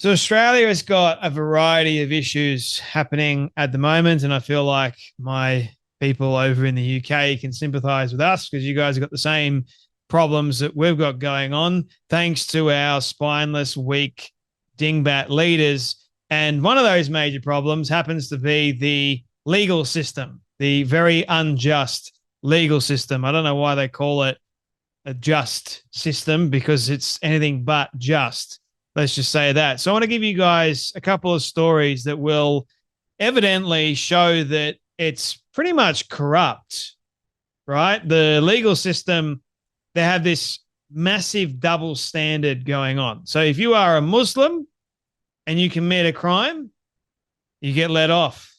So Australia has got a variety of issues happening at the moment, and I feel like my people over in the UK can sympathise with us because you guys have got the same problems that we've got going on, thanks to our spineless, weak, dingbat leaders. And one of those major problems happens to be the legal system, the very unjust legal system. I don't know why they call it a just system because it's anything but just. Let's just say that. So I want to give you guys a couple of stories that will evidently show that it's pretty much corrupt, right? The legal system, they have this massive double standard going on. So if you are a Muslim and you commit a crime, you get let off.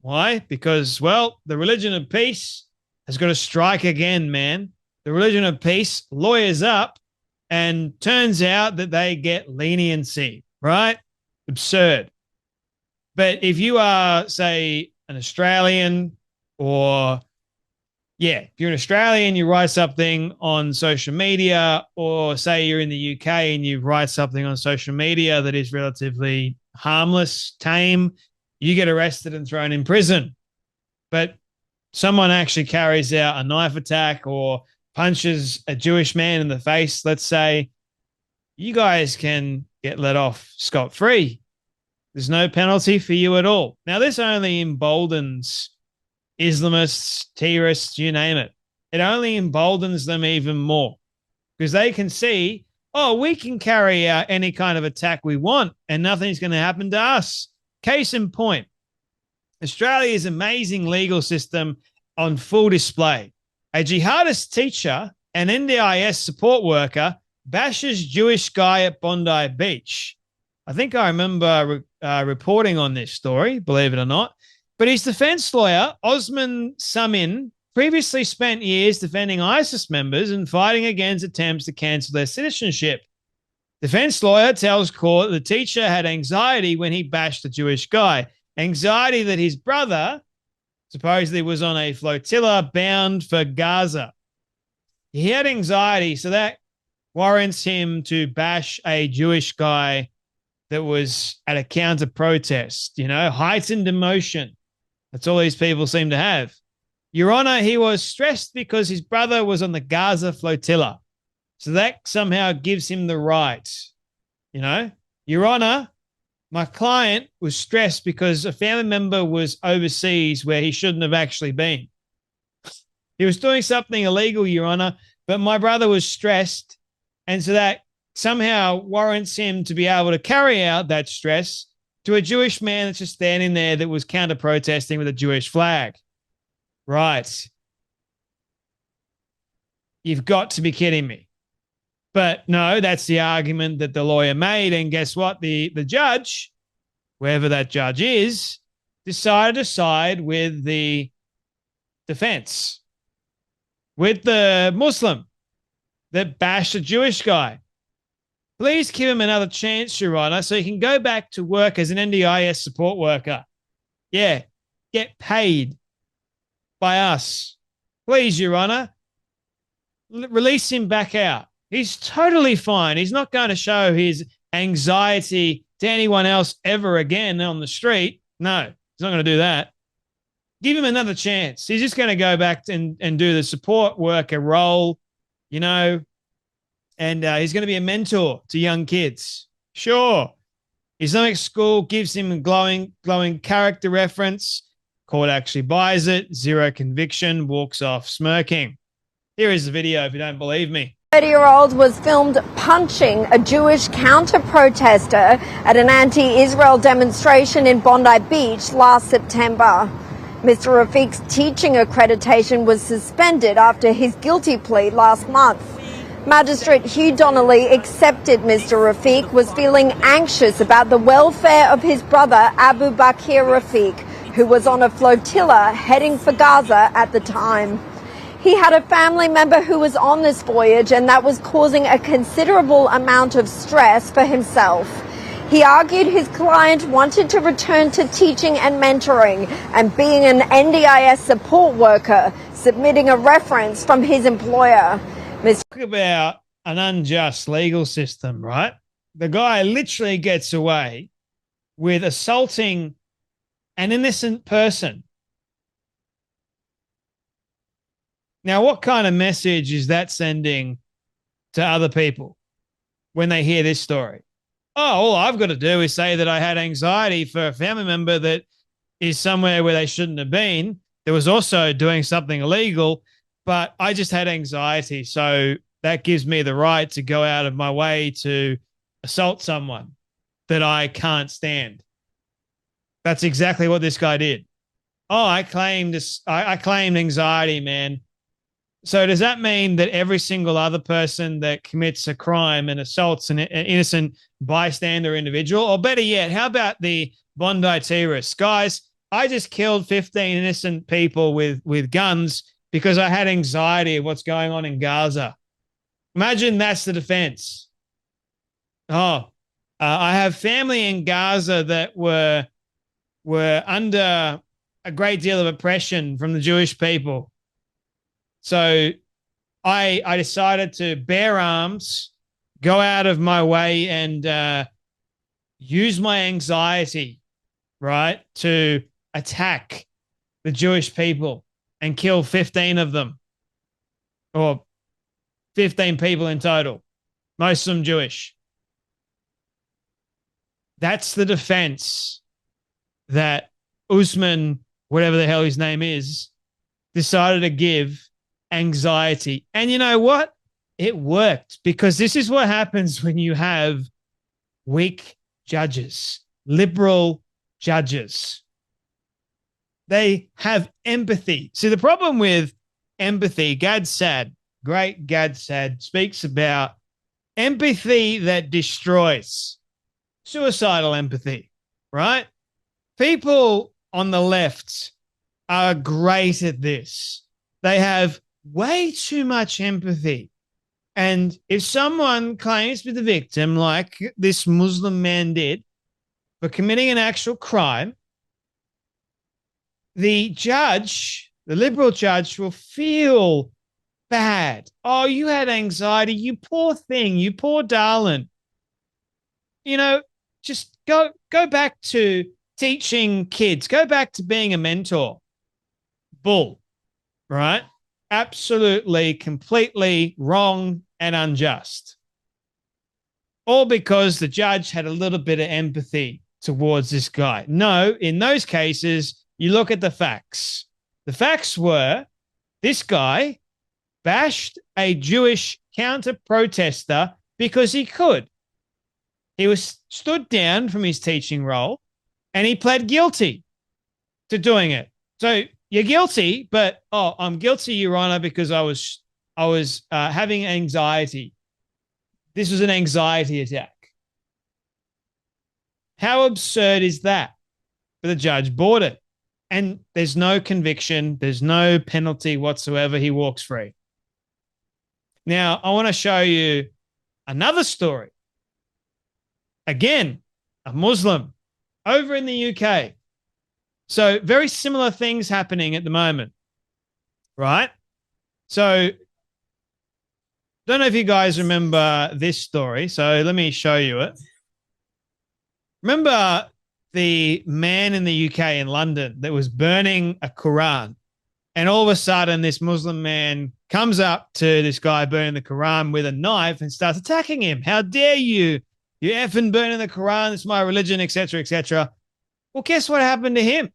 Why? Because, well, the religion of peace has got to strike again, man. The religion of peace lawyers up, and turns out that they get leniency, right? Absurd. But if you are, say, an Australian if you're an Australian, you write something on social media, or say you're in the UK and you write something on social media that is relatively harmless, tame, you get arrested and thrown in prison. But someone actually carries out a knife attack or punches a Jewish man in the face, let's say, you guys can get let off scot-free. There's no penalty for you at all. Now, this only emboldens Islamists, terrorists, you name it. It only emboldens them even more because they can see, oh, we can carry out any kind of attack we want and nothing's going to happen to us. Case in point, Australia's amazing legal system on full display. A jihadist teacher, an NDIS support worker, bashes Jewish guy at Bondi Beach. I think I remember reporting on this story, believe it or not. But his defense lawyer, Osman Samin, previously spent years defending ISIS members and fighting against attempts to cancel their citizenship. Defense lawyer tells court the teacher had anxiety when he bashed the Jewish guy. Anxiety that his brother supposedly was on a flotilla bound for Gaza. He had anxiety, so that warrants him to bash a Jewish guy that was at a counter protest, heightened emotion. That's all these people seem to have. Your Honor, he was stressed because his brother was on the Gaza flotilla. So that somehow gives him the right. Your Honor, my client was stressed because a family member was overseas where he shouldn't have actually been. He was doing something illegal, Your Honor, but my brother was stressed, and so that somehow warrants him to be able to carry out that stress to a Jewish man that's just standing there that was counter-protesting with a Jewish flag. Right. You've got to be kidding me. But no, that's the argument that the lawyer made. And guess what? The judge, whoever that judge is, decided to side with the defense, with the Muslim that bashed a Jewish guy. Please give him another chance, Your Honor, so he can go back to work as an NDIS support worker. Yeah, get paid by us. Please, Your Honor, release him back out. He's totally fine. He's not going to show his anxiety to anyone else ever again on the street. No, he's not going to do that. Give him another chance. He's just going to go back and do the support worker role, and he's going to be a mentor to young kids. Sure. Islamic school gives him a glowing character reference. Court actually buys it. Zero conviction. Walks off smirking. Here is the video if you don't believe me. 30-year-old was filmed punching a Jewish counter-protester at an anti-Israel demonstration in Bondi Beach last September. Mr. Rafiq's teaching accreditation was suspended after his guilty plea last month. Magistrate Hugh Donnelly accepted Mr. Rafiq was feeling anxious about the welfare of his brother Abu Bakr Rafiq, who was on a flotilla heading for Gaza at the time. He had a family member who was on this voyage, and that was causing a considerable amount of stress for himself. He argued his client wanted to return to teaching and mentoring and being an NDIS support worker, submitting a reference from his employer. Talk about an unjust legal system, right? The guy literally gets away with assaulting an innocent person. Now, what kind of message is that sending to other people when they hear this story? Oh, all I've got to do is say that I had anxiety for a family member that is somewhere where they shouldn't have been. There was also doing something illegal, but I just had anxiety. So that gives me the right to go out of my way to assault someone that I can't stand. That's exactly what this guy did. Oh, I claimed anxiety, man. So does that mean that every single other person that commits a crime and assaults an innocent bystander individual, or better yet, how about the Bondi terrorists? Guys, I just killed 15 innocent people with guns because I had anxiety of what's going on in Gaza. Imagine that's the defense. I have family in Gaza that were under a great deal of oppression from the Jewish people. So I decided to bear arms, go out of my way and use my anxiety, right, to attack the Jewish people and kill 15 of them, or 15 people in total, most of them Jewish. That's the defense that Usman, whatever the hell his name is, decided to give anxiety. And you know what? It worked, because this is what happens when you have weak judges, liberal judges. They have empathy. See, the problem with empathy, Gad Saad, great Gad Saad, speaks about empathy that destroys, suicidal empathy, right? People on the left are great at this. They have way too much empathy. And if someone claims to be the victim, like this Muslim man did, for committing an actual crime, the judge, the liberal judge, will feel bad. Oh, you had anxiety, you poor thing, you poor darling. You know, just go back to teaching kids, go back to being a mentor. Bull, right? Absolutely, completely wrong and unjust. All because the judge had a little bit of empathy towards this guy. No, in those cases, you look at the facts. The facts were this guy bashed a Jewish counter-protester because he could. He was stood down from his teaching role and he pled guilty to doing it. So you're guilty, but, I'm guilty, Your Honor, because I was having anxiety. This was an anxiety attack. How absurd is that? But the judge bought it. And there's no conviction. There's no penalty whatsoever. He walks free. Now, I want to show you another story. Again, a Muslim over in the UK. So very similar things happening at the moment, right? So don't know if you guys remember this story. So let me show you it. Remember the man in the UK in London that was burning a Quran, and all of a sudden this Muslim man comes up to this guy burning the Quran with a knife and starts attacking him. How dare you? You effing burning the Quran. It's my religion, etc., etc. Well, guess what happened to him?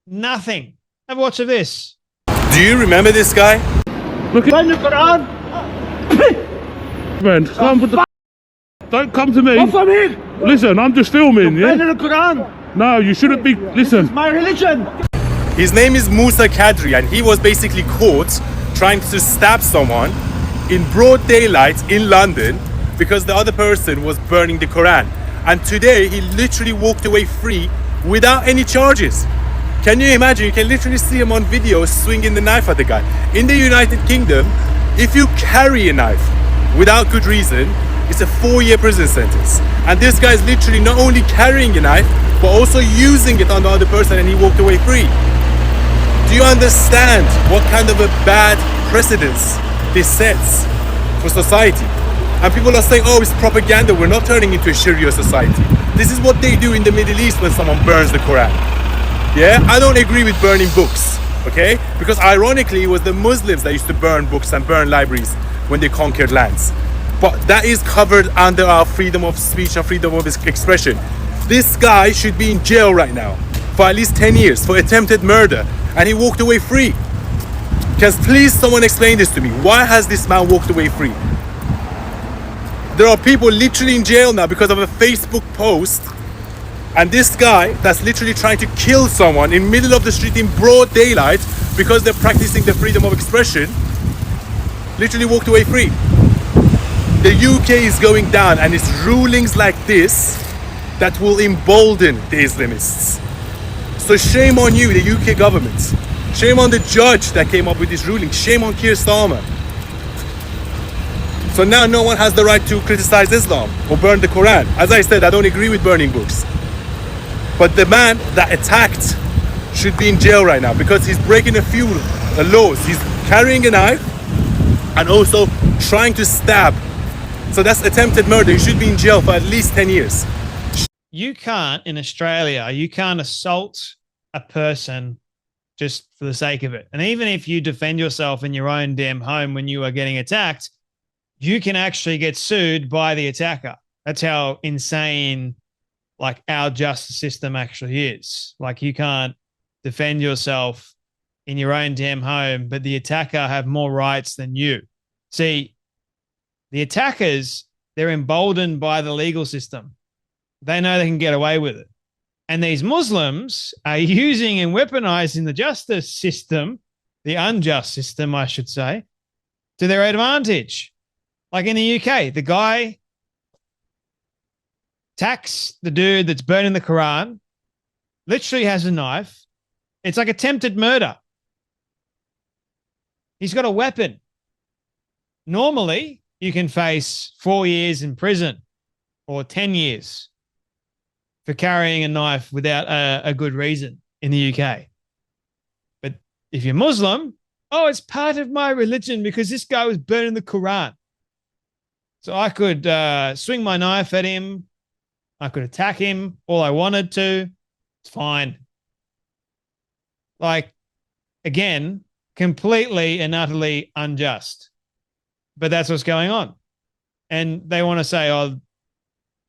Nothing. Have a watch of this. Do you remember this guy? Look at the Quran. Man, come with the don't come to me. What's from here? Listen, I'm just filming, yeah? The Quran. No, you shouldn't be. Listen. It's my religion. His name is Musa Kadri, and he was basically caught trying to stab someone in broad daylight in London because the other person was burning the Quran. And today he literally walked away free without any charges. Can you imagine? You can literally see him on video swinging the knife at the guy. In the United Kingdom, if you carry a knife without good reason, it's a 4-year prison sentence. And this guy is literally not only carrying a knife, but also using it on the other person, and he walked away free. Do you understand what kind of a bad precedence this sets for society? And people are saying, oh, it's propaganda. We're not turning into a Sharia society. This is what they do in the Middle East when someone burns the Quran. Yeah, I don't agree with burning books, okay? Because ironically, it was the Muslims that used to burn books and burn libraries when they conquered lands. But that is covered under our freedom of speech and freedom of expression. This guy should be in jail right now for at least 10 years for attempted murder, and he walked away free. Can please someone explain this to me? Why has this man walked away free? There are people literally in jail now because of a Facebook post, and this guy that's literally trying to kill someone in the middle of the street in broad daylight because they're practicing the freedom of expression, literally walked away free. The UK is going down, and it's rulings like this that will embolden the Islamists. So shame on you, the UK government. Shame on the judge that came up with this ruling. Shame on Keir Starmer. So now no one has the right to criticize Islam or burn the Quran. As I said, I don't agree with burning books. But the man that attacked should be in jail right now because he's breaking a few laws. He's carrying a knife and also trying to stab. So that's attempted murder. He should be in jail for at least 10 years. You can't, in Australia, you can't assault a person just for the sake of it. And even if you defend yourself in your own damn home when you are getting attacked, you can actually get sued by the attacker. That's how insane like our justice system actually is. Like you can't defend yourself in your own damn home, but the attacker have more rights than you. See, the attackers, they're emboldened by the legal system. They know they can get away with it. And these Muslims are using and weaponizing the justice system, the unjust system, I should say, to their advantage. Like in the UK, the guy attacks the dude that's burning the Quran, literally has a knife. It's like attempted murder. He's got a weapon. Normally, you can face 4 years in prison or 10 years for carrying a knife without a good reason in the UK. But if you're Muslim, oh, it's part of my religion because this guy was burning the Quran. So I could swing my knife at him. I could attack him all I wanted to. It's fine. Like, again, completely and utterly unjust. But that's what's going on. And they want to say, oh,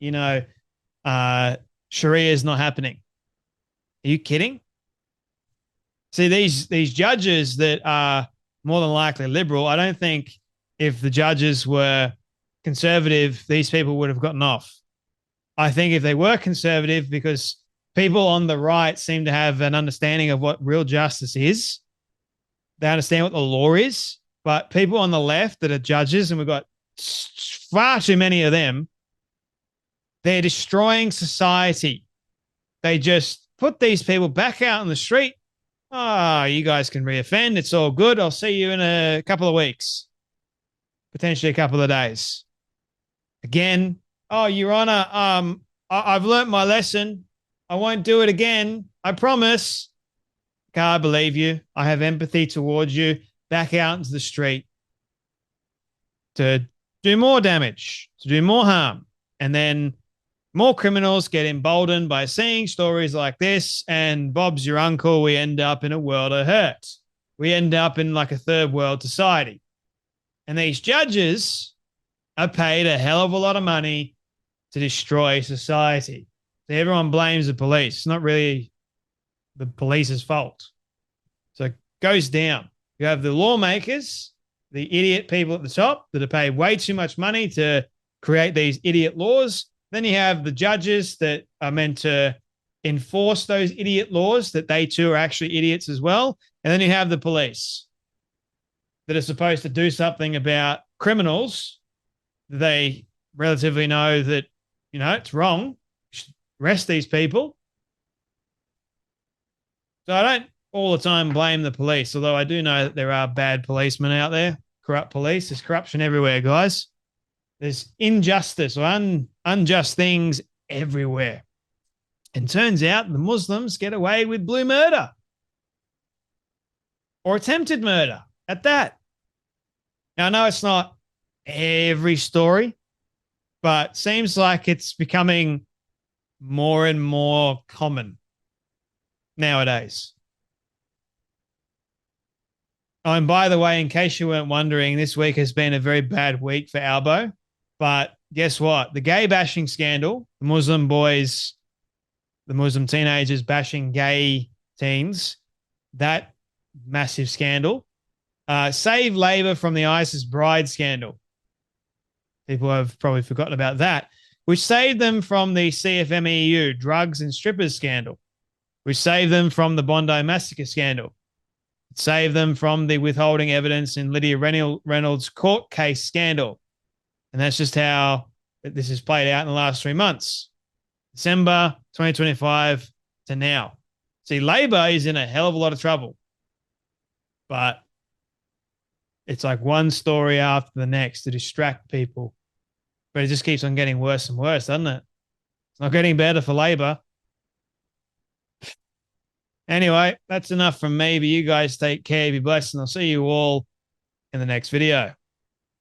you know, Sharia is not happening. Are you kidding? See, these judges that are more than likely liberal, I don't think if the judges were conservative, these people would have gotten off. I think if they were conservative, because people on the right seem to have an understanding of what real justice is, they understand what the law is, but people on the left that are judges, and we've got far too many of them, they're destroying society. They just put these people back out on the street. Oh, you guys can reoffend. It's all good. I'll see you in a couple of weeks, potentially a couple of days. Again, oh, Your Honor, I've learnt my lesson. I won't do it again. I promise. Can't believe you. I have empathy towards you. Back out into the street to do more damage, to do more harm. And then more criminals get emboldened by seeing stories like this, and Bob's your uncle. We end up in a world of hurt. We end up in like a third world society. And these judges are paid a hell of a lot of money to destroy society. So everyone blames the police. It's not really the police's fault. So it goes down. You have the lawmakers, the idiot people at the top that are paid way too much money to create these idiot laws. Then you have the judges that are meant to enforce those idiot laws, that they too are actually idiots as well. And then you have the police that are supposed to do something about criminals. They relatively know that, you know, it's wrong. You should arrest these people. So I don't all the time blame the police, although I do know that there are bad policemen out there, corrupt police. There's corruption everywhere, guys. There's injustice or unjust things everywhere. And turns out the Muslims get away with blue murder or attempted murder at that. Now, I know it's not every story, but seems like it's becoming more and more common nowadays. Oh, and by the way, in case you weren't wondering, this week has been a very bad week for Albo. But guess what? The gay bashing scandal, the Muslim boys, the Muslim teenagers bashing gay teens, that massive scandal, saved Labor from the ISIS bride scandal. People have probably forgotten about that, which saved them from the CFMEU drugs and strippers scandal, which saved them from the Bondi massacre scandal. Save them from the withholding evidence in Lydia Reynolds' court case scandal. And that's just how this has played out in the last 3 months. December 2025 to now. See, Labor is in a hell of a lot of trouble. But it's like one story after the next to distract people. But it just keeps on getting worse and worse, doesn't it? It's not getting better for Labor. Anyway, that's enough from me, but you guys take care, be blessed, and I'll see you all in the next video.